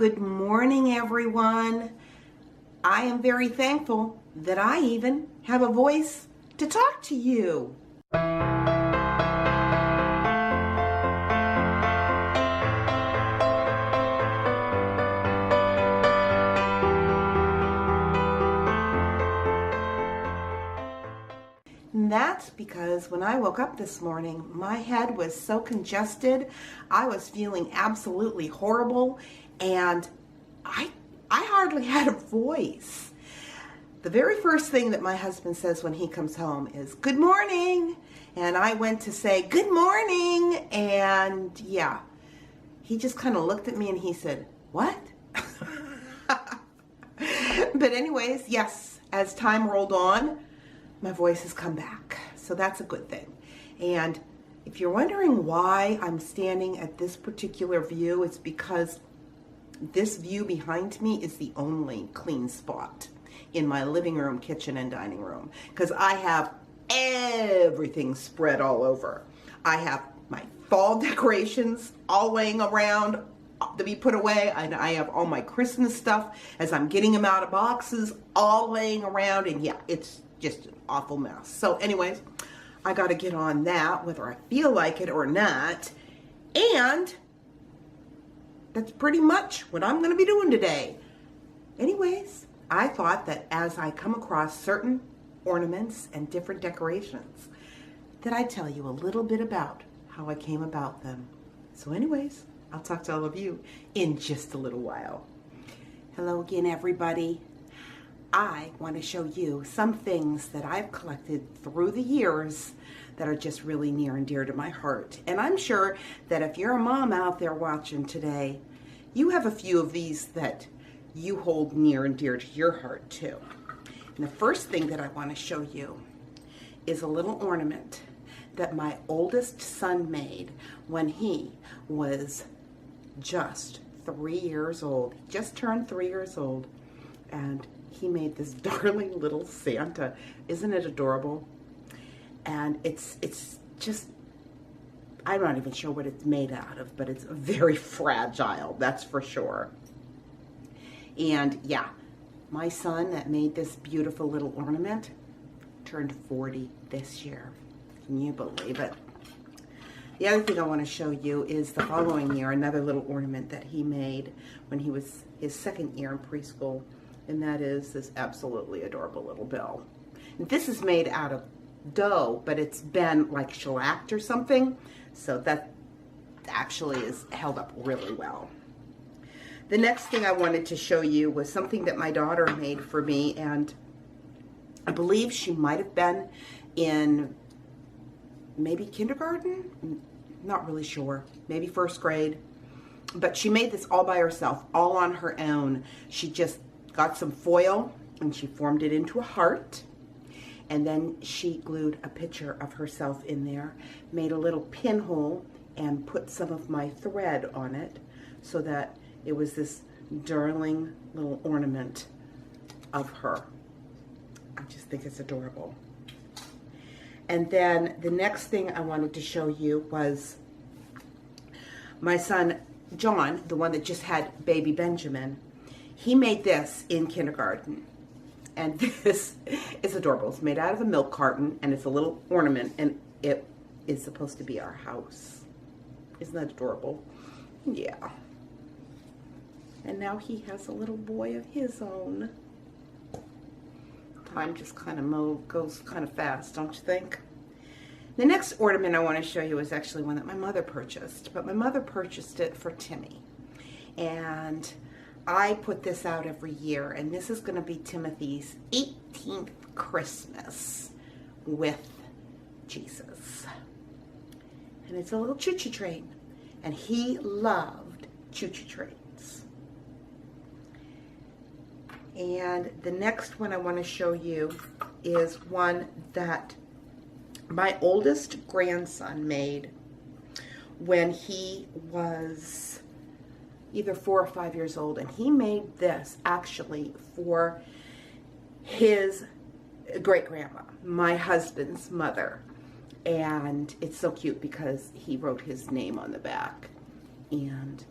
Good morning, everyone. I am very thankful that I even have a voice to talk to you. And that's because when I woke up this morning, my head was so congested. I was feeling absolutely horrible, and I hardly had a voice. The very first thing that my husband says when he comes home is, "Good morning." And I went to say, "Good morning." And yeah, he just kind of looked at me and he said, "What?" But anyways, yes, as time rolled on, my voice has come back. So that's a good thing. And if you're wondering why I'm standing at this particular view, it's because this view behind me is the only clean spot in my living room, kitchen, and dining room, because I have everything spread all over. I have my fall decorations all laying around to be put away, and I have all my Christmas stuff as I'm getting them out of boxes all laying around, and yeah, it's just an awful mess. So anyways, I got to get on that whether I feel like it or not, and that's pretty much what I'm going to be doing today. Anyways, I thought that as I come across certain ornaments and different decorations, that I'd tell you a little bit about how I came about them. So anyways, I'll talk to all of you in just a little while. Hello again, everybody. I want to show you some things that I've collected through the years that are just really near and dear to my heart. And I'm sure that if you're a mom out there watching today, you have a few of these that you hold near and dear to your heart too. And the first thing that I want to show you is a little ornament that my oldest son made when he was just 3 years old. He just turned 3 years old, and he made this darling little Santa. Isn't it adorable? And it's just, I'm not even sure what it's made out of, but it's very fragile, that's for sure. And yeah, my son that made this beautiful little ornament turned 40 this year. Can you believe it? The other thing I want to show you is the following year, another little ornament that he made when he was his second year in preschool, and that is this absolutely adorable little bell. And this is made out of dough, but it's been like shellacked or something, so that actually is held up really well. The next thing I wanted to show you was something that my daughter made for me, and I believe she might have been in maybe kindergarten, not really sure, maybe first grade, but she made this all by herself, all on her own. She just got some foil and she formed it into a heart, and then she glued a picture of herself in there, made a little pinhole and put some of my thread on it so that it was this darling little ornament of her. I just think it's adorable. And then the next thing I wanted to show you was my son John, the one that just had baby Benjamin. He made this in kindergarten, and this is adorable. It's made out of a milk carton, and it's a little ornament, and it is supposed to be our house. Isn't that adorable? Yeah. And now he has a little boy of his own. Time just kind of goes kind of fast, don't you think? The next ornament I want to show you is actually one that my mother purchased, but my mother purchased it for Timmy. And I put this out every year, and this is going to be Timothy's 18th Christmas with Jesus. And it's a little choo-choo train, and he loved choo-choo trains. And the next one I want to show you is one that my oldest grandson made when he was either 4 or 5 years old, and he made this actually for his great-grandma, my husband's mother. And it's so cute because he wrote his name on the back, and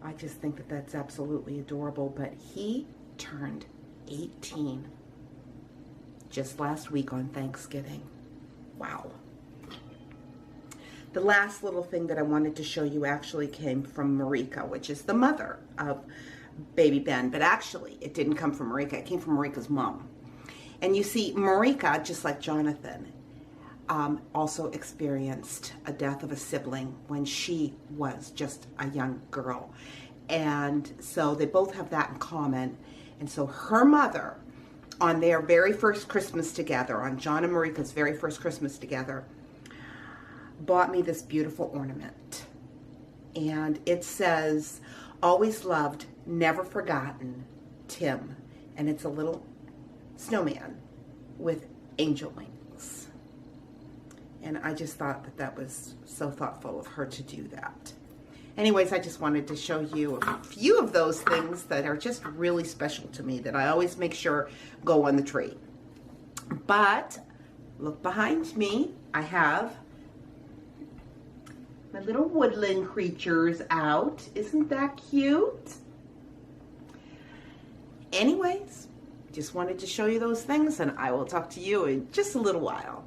I just think that that's absolutely adorable. But he turned 18 just last week on Thanksgiving. Wow. The last little thing that I wanted to show you actually came from Marika, which is the mother of baby Ben. But actually, it didn't come from Marika. It came from Marika's mom. And you see, Marika, just like Jonathan, also experienced a death of a sibling when she was just a young girl. And so they both have that in common. And so her mother, on their very first Christmas together, on John and Marika's very first Christmas together, bought me this beautiful ornament. And it says, "Always loved, never forgotten, Tim." And it's a little snowman with angel wings. And I just thought that that was so thoughtful of her to do that. Anyways, I just wanted to show you a few of those things that are just really special to me, that I always make sure go on the tree. But look behind me. I have my little woodland creatures out. Isn't that cute? Anyways, just wanted to show you those things, and I will talk to you in just a little while.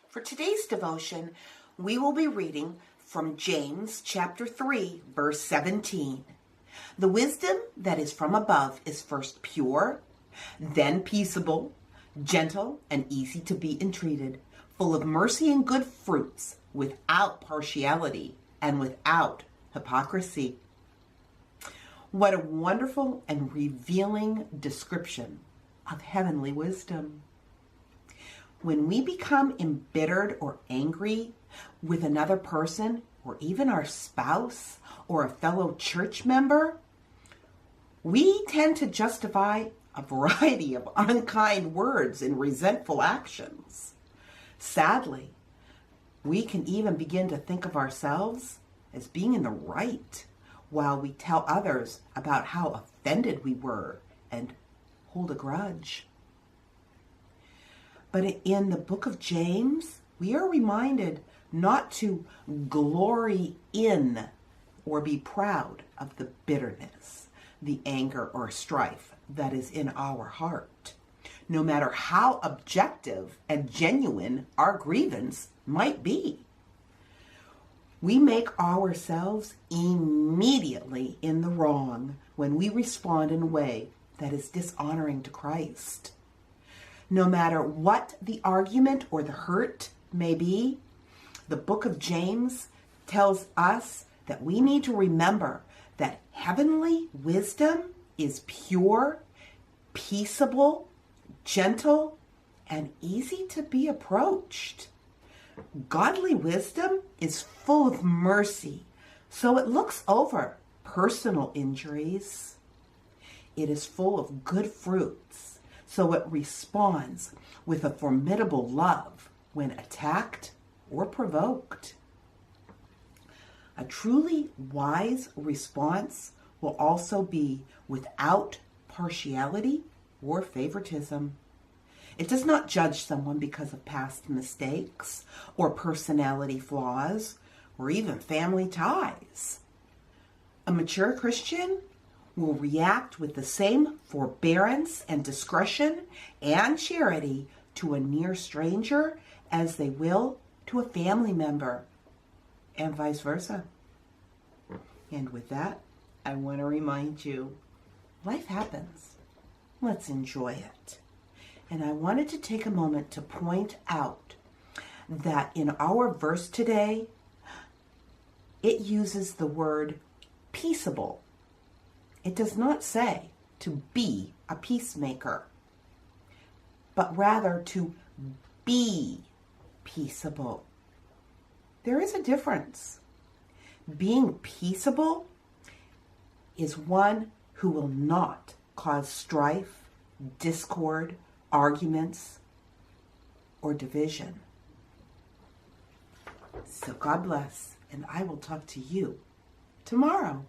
For today's devotion, we will be reading from James chapter 3, verse 17. "The wisdom that is from above is first pure, then peaceable, gentle, and easy to be entreated, full of mercy and good fruits, without partiality and without hypocrisy." What a wonderful and revealing description of heavenly wisdom. When we become embittered or angry with another person, or even our spouse or a fellow church member, we tend to justify a variety of unkind words and resentful actions. Sadly, we can even begin to think of ourselves as being in the right while we tell others about how offended we were and hold a grudge. But in the book of James, we are reminded not to glory in or be proud of the bitterness, the anger or strife that is in our heart, no matter how objective and genuine our grievance might be. We make ourselves immediately in the wrong when we respond in a way that is dishonoring to Christ. No matter what the argument or the hurt may be, the book of James tells us that we need to remember that heavenly wisdom is pure, peaceable, gentle, and easy to be approached. Godly wisdom is full of mercy, so it looks over personal injuries. It is full of good fruits, so it responds with a formidable love when attacked or provoked. A truly wise response will also be without partiality or favoritism. It does not judge someone because of past mistakes or personality flaws or even family ties. A mature Christian will react with the same forbearance and discretion and charity to a near stranger as they will to a family member, and vice versa. And with that, I want to remind you, life happens. Let's enjoy it. And I wanted to take a moment to point out that in our verse today, it uses the word peaceable. It does not say to be a peacemaker, but rather to be peaceable. There is a difference. Being peaceable is one who will not cause strife, discord, arguments, or division. So God bless, and I will talk to you tomorrow.